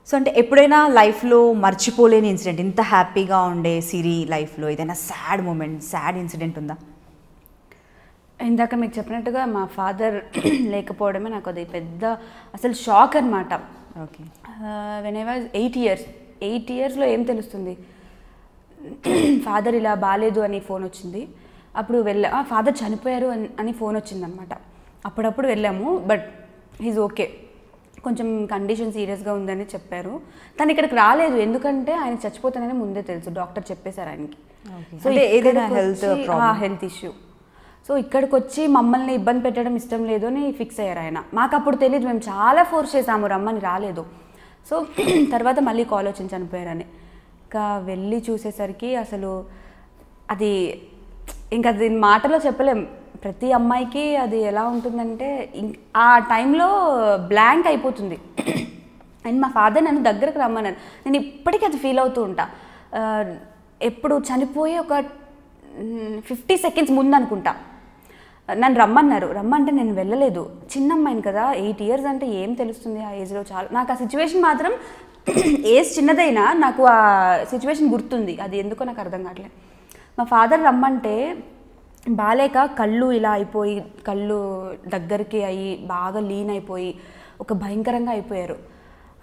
So అంటే ఎప్పుడైనా లైఫ్లో మర్చిపోలేని ఇన్సిడెంట్, ఇంత హ్యాపీగా ఉండే సిరి లైఫ్లో ఏదైనా సాడ్ మూమెంట్, సాడ్ ఇన్సిడెంట్ ఉందా? ఇందాక మీకు చెప్పినట్టుగా మా ఫాదర్ లేకపోవడమే నాకు అది పెద్ద అసలు షాక్ అనమాట. ఓకే. వెన్ ఐ వాజ్ 8 ఇయర్స్లో ఏం తెలుస్తుంది, ఫాదర్ ఇలా బాగాలేదు అని ఫోన్ వచ్చింది. అప్పుడు ఫాదర్ చనిపోయారు అని ఫోన్ వచ్చిందనమాట. అప్పుడప్పుడు వెళ్ళాము, బట్ హీజ్ ఓకే, కొంచెం కండిషన్ సీరియస్గా ఉందని చెప్పారు. తను ఇక్కడికి రాలేదు, ఎందుకంటే ఆయన చచ్చిపోతానని ముందే తెలుసు, డాక్టర్ చెప్పేశారు ఆయనకి. సో ఏదైనా హెల్త్ ఇష్యూ. సో ఇక్కడికి వచ్చి మమ్మల్ని ఇబ్బంది పెట్టడం ఇష్టం లేదు అని ఫిక్స్ అయ్యారు ఆయన. మాకు అప్పుడు తెలియదు, మేము చాలా ఫోర్స్ చేసాము, రమ్మని రాలేదు. సో తర్వాత మళ్ళీ కాల్ వచ్చింది చనిపోయారని. ఇంకా వెళ్ళి చూసేసరికి అసలు అది ఇంకా దీని మాటలో చెప్పలేం. ప్రతి అమ్మాయికి అది ఎలా ఉంటుందంటే ఆ టైంలో బ్లాంక్ అయిపోతుంది. అండ్ మా ఫాదర్ నన్ను దగ్గరకు రమ్మన్నారు. నేను ఇప్పటికీ అది ఫీల్ అవుతూ ఉంటా. ఎప్పుడు చనిపోయి ఒక 50 సెకండ్స్ ముందు అనుకుంటా నన్ను రమ్మంటే నేను వెళ్ళలేదు. చిన్న అమ్మాయిని కదా, 8 ఇయర్స్ అంటే ఏం తెలుస్తుంది ఆ ఏజ్లో. చాలా నాకు ఆ సిచ్యువేషన్ మాత్రం ఏజ్ చిన్నదైనా నాకు ఆ సిచ్యువేషన్ గుర్తుంది. అది ఎందుకో నాకు అర్థం కావట్లేదు. మా ఫాదర్ రమ్మంటే బాలేక కళ్ళు ఇలా అయిపోయి, కళ్ళు దగ్గరికి అయ్యి బాగా లీన్ అయిపోయి ఒక భయంకరంగా అయిపోయారు.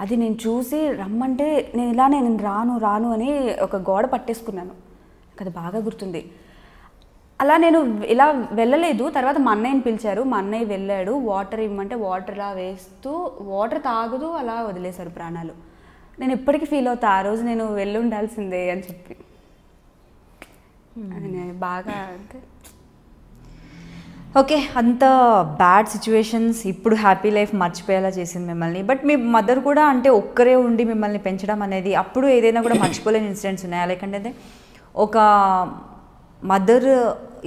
అది నేను చూసి రమ్మంటే నేను రాను అని ఒక గోడ పట్టేసుకున్నాను. అది బాగా గుర్తుంది. అలా నేను ఇలా వెళ్ళలేదు. తర్వాత మా అన్నయ్యని పిలిచారు, మా అన్నయ్య వెళ్ళాడు. వాటర్ ఇవ్వమంటే వాటర్ ఇలా వేస్తూ వాటర్ తాగుతూ అలా వదిలేశారు ప్రాణాలు. నేను ఇప్పటికీ ఫీల్ అవుతా, ఆ రోజు నేను వెళ్ళి ఉండాల్సిందే అని చెప్పి. అది నేను బాగా అంటే ఓకే, అంత బ్యాడ్ సిచ్యువేషన్స్ ఇప్పుడు హ్యాపీ లైఫ్ మర్చిపోయేలా చేసింది మిమ్మల్ని. బట్ మీ మదర్ కూడా అంటే ఒక్కరే ఉండి మిమ్మల్ని పెంచడం అనేది, అప్పుడు ఏదైనా కూడా మర్చిపోలేని ఇన్సిడెంట్స్ ఉన్నాయా? లేకంటే ఒక మదర్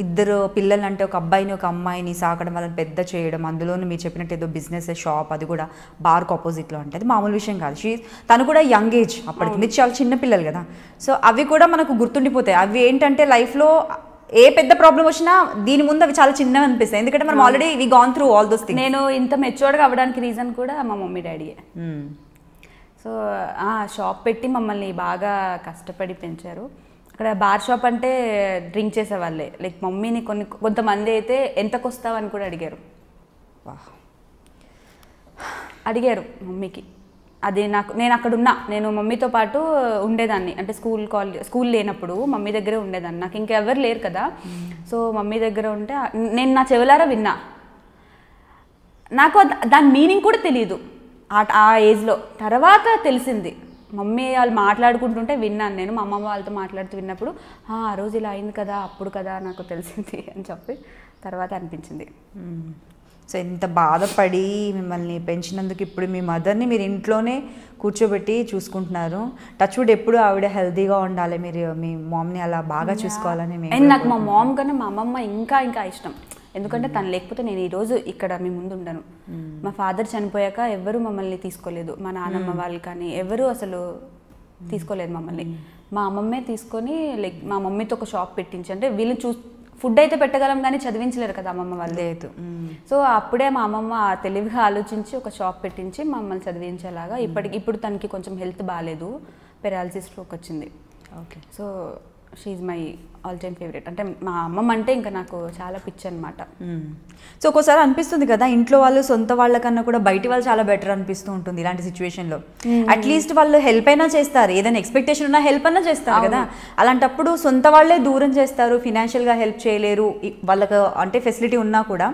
ఇద్దరు పిల్లలు అంటే ఒక అబ్బాయిని ఒక అమ్మాయిని సాకడం, వాళ్ళని పెద్ద చేయడం, అందులోనూ మీరు చెప్పినట్టు ఏదో బిజినెస్ షాప్, అది కూడా బార్కు ఆపోజిట్లో అంటే అది మామూలు విషయం కాదు. తను కూడా యంగ్ ఏజ్ అప్పటికి, మీరు చాలా చిన్న పిల్లలు కదా. సో అవి కూడా మనకు గుర్తుండిపోతాయి. అవి ఏంటంటే లైఫ్లో ఏ పెద్ద ప్రాబ్లం వచ్చినా దీని ముందు అవి చాలా చిన్నవి అనిపిస్తాయి, ఎందుకంటే మనం already we gone through all those things. నేను ఇంత మెచ్యూర్డ్గా అవ్వడానికి రీజన్ కూడా మా మమ్మీ డాడీయే. సో షాప్ పెట్టి మమ్మల్ని బాగా కష్టపడి పెంచారు. అక్కడ బార్ షాప్ అంటే డ్రింక్ చేసేవాళ్ళే. లైక్ మమ్మీని కొంతమంది అయితే ఎంతకు వస్తావని కూడా అడిగారు మమ్మీకి. అది నేను అక్కడ ఉన్నా, నేను మమ్మీతో పాటు ఉండేదాన్ని. అంటే స్కూల్ లేనప్పుడు మమ్మీ దగ్గరే ఉండేదాన్ని, నాకు ఇంకెవరు లేరు కదా. సో మమ్మీ దగ్గర ఉంటే నేను నా చెవులారా విన్నా. నాకు దాని మీనింగ్ కూడా తెలియదు ఆ ఏజ్లో. తర్వాత తెలిసింది, మమ్మీ వాళ్ళు మాట్లాడుకుంటుంటే విన్నాను నేను. మా అమ్మమ్మ వాళ్ళతో మాట్లాడుతూ విన్నప్పుడు ఆ రోజు ఇలా అయింది కదా, అప్పుడు కదా నాకు తెలిసింది అని చెప్పి తర్వాత అనిపించింది. సో ఎంత బాధపడి మిమ్మల్ని పెంచినందుకు ఇప్పుడు మీ మదర్ని మీరు ఇంట్లోనే కూర్చోబెట్టి చూసుకుంటున్నారు. టచ్ వుడ్ ఎప్పుడు ఆవిడ హెల్తీగా ఉండాలి, మీరు మీ మామ్ని అలా బాగా చూసుకోవాలని. నాకు మా మామ్ కన్నా మా అమ్మమ్మ ఇంకా ఇష్టం. ఎందుకంటే తను లేకపోతే నేను ఈరోజు ఇక్కడ మీ ముందు ఉండను. మా ఫాదర్ చనిపోయాక ఎవరు మమ్మల్ని తీసుకోలేదు, మా నాన్నమ్మ వాళ్ళు కానీ ఎవరు అసలు తీసుకోలేదు మమ్మల్ని. మా అమ్మమ్మే తీసుకొని లైక్ మా మమ్మీతో ఒక షాప్ పెట్టించి, అంటే వీళ్ళు ఫుడ్ అయితే పెట్టగలం కానీ చదివించలేరు కదా అమ్మమ్మ వాళ్ళు. లేదు. సో అప్పుడే మా అమ్మమ్మ తెలివిగా ఆలోచించి ఒక షాప్ పెట్టించి మమ్మల్ని చదివించేలాగా. ఇప్పుడు తనకి కొంచెం హెల్త్ బాగాలేదు, పెరాలసిస్ స్ట్రోక్ వచ్చింది. Okay. So she my all time favourite. అంటే మా అమ్మమ్మ అంటే ఇంకా నాకు చాలా పిచ్చి అనమాట. సో ఒక్కోసారి అనిపిస్తుంది కదా, ఇంట్లో వాళ్ళు సొంత వాళ్ళకన్నా కూడా బయట వాళ్ళు చాలా బెటర్ అనిపిస్తూ ఉంటుంది ఇలాంటి సిచ్యువేషన్లో. అట్లీస్ట్ వాళ్ళు హెల్ప్ అయినా చేస్తారు, ఏదైనా ఎక్స్పెక్టేషన్ ఉన్నా హెల్ప్ అయినా చేస్తారు కదా. అలాంటప్పుడు సొంత వాళ్ళే దూరం చేస్తారు, ఫినాన్షియల్గా హెల్ప్ చేయలేరు, వాళ్ళకు అంటే ఫెసిలిటీ ఉన్నా కూడా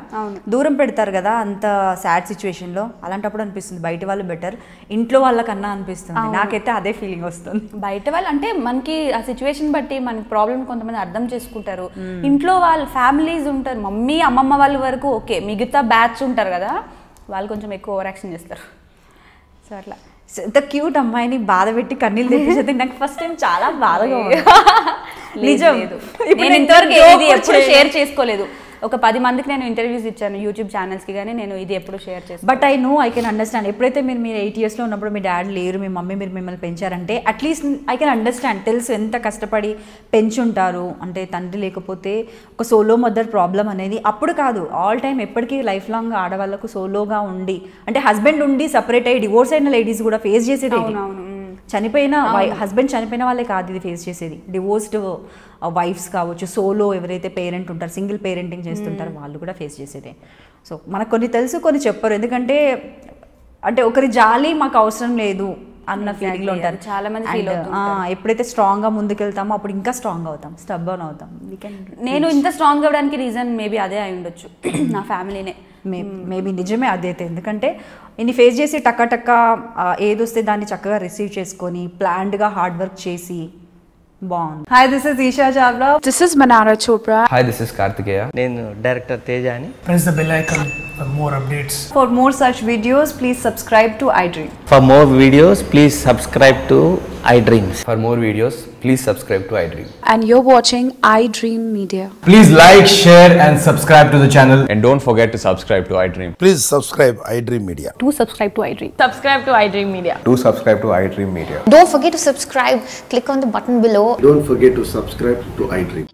దూరం పెడతారు కదా. అంత సాడ్ సిచ్యువేషన్లో అలాంటప్పుడు అనిపిస్తుంది బయట వాళ్ళు బెటర్, ఇంట్లో వాళ్ళకన్నా అనిపిస్తుంది. నాకైతే అదే ఫీలింగ్ వస్తుంది. బయట వాళ్ళు అంటే మనకి ఆ సిచ్యువేషన్ బట్టి మన ప్రాబ్లం కొంతమంది అర్థం చేసుకుంటారు. ఇంట్లో వాళ్ళ ఫ్యామిలీస్ ఉంటారు, మమ్మీ అమ్మమ్మ వాళ్ళ వరకు ఓకే, మిగతా బ్యాచ్ ఉంటారు కదా, వాళ్ళు కొంచెం ఎక్కువ ఓవర్ యాక్షన్ చేస్తారు. సో అట్లా ఇంత క్యూట్ అమ్మాయిని బాధ పెట్టి కన్నీళ్ళు తెప్పించేది నాకు ఫస్ట్ టైం చాలా బాధగా ఉంది. నిజం, నేను ఇంతవరకు ఎప్పుడు షేర్ చేసుకోలేదు. ఒక 10 మందికి నేను ఇంటర్వ్యూస్ ఇచ్చాను యూట్యూబ్ ఛానల్స్కి, కానీ నేను ఇది ఎప్పుడు షేర్ చేస్తాను. But I can understand. ఎప్పుడైతే మీరు 8 ఇయర్స్లో ఉన్నప్పుడు మీ డాడీ లేరు, మీ మమ్మీ మీరు మిమ్మల్ని పెంచారంటే అట్లీస్ట్ ఐ కెన్ అండర్స్టాండ్. తెలుసు ఎంత కష్టపడి పెంచుంటారు అంటే. తండ్రి లేకపోతే ఒక సోలో మదర్ ప్రాబ్లం అనేది అప్పుడు కాదు, ఆల్ టైమ్ ఎప్పటికీ లైఫ్ లాంగ్ ఆడవాళ్ళకు సోలోగా ఉండి అంటే హస్బెండ్ ఉండి సపరేట్ అయ్యి డివోర్స్ అయిన లేడీస్ కూడా ఫేస్ చేసేది. చనిపోయిన హస్బెండ్ చనిపోయిన వాళ్ళే కాదు ఇది ఫేస్ చేసేది, డివోర్స్డ్ వైఫ్స్ కావచ్చు, సోలో ఎవరైతే పేరెంట్ ఉంటారు, సింగిల్ పేరెంటింగ్ చేస్తుంటారు వాళ్ళు కూడా ఫేస్ చేసేదే. సో మనకు కొన్ని తెలుసు, కొన్ని చెప్పరు. ఎందుకంటే అంటే ఒకరి జాలి మాకు అవసరం లేదు అన్న ఫీలింగ్లో ఉంటారు చాలా మంది. ఎప్పుడైతే స్ట్రాంగ్గా ముందుకెళ్తామో అప్పుడు ఇంకా స్ట్రాంగ్ అవుతాం, స్టబ్బర్న్ అవుతాం. నేను ఇంత స్ట్రాంగ్ అవ్వడానికి రీజన్ మేబీ అదే అయి ఉండొచ్చు, నా ఫ్యామిలీనే. మేబీ నిజమే అదైతే. ఎందుకంటే ఇన్ని ఫేస్ చేసి టక్క ఏదొస్తే దాన్ని చక్కగా రిసీవ్ చేసుకొని ప్లాన్డ్గా హార్డ్ వర్క్ చేసి బాగుంది. Hi, this is Isha Chawla. This is Manara Chopra. Hi, this is Karthikeya. నేను డైరెక్టర్ తేజ అని. Press the bell icon for more updates. For more such videos, please subscribe to iDream. For more videos, please subscribe to iDreams. For more videos, please subscribe to iDream. And you're watching iDream Media. Please like, share and subscribe to the channel. And don't forget to subscribe to iDream. Please subscribe iDream Media. Do subscribe to iDream. Subscribe to iDream Media. Do subscribe to iDream Media. Don't forget to subscribe. Click on the button below. Don't forget to subscribe to iDream.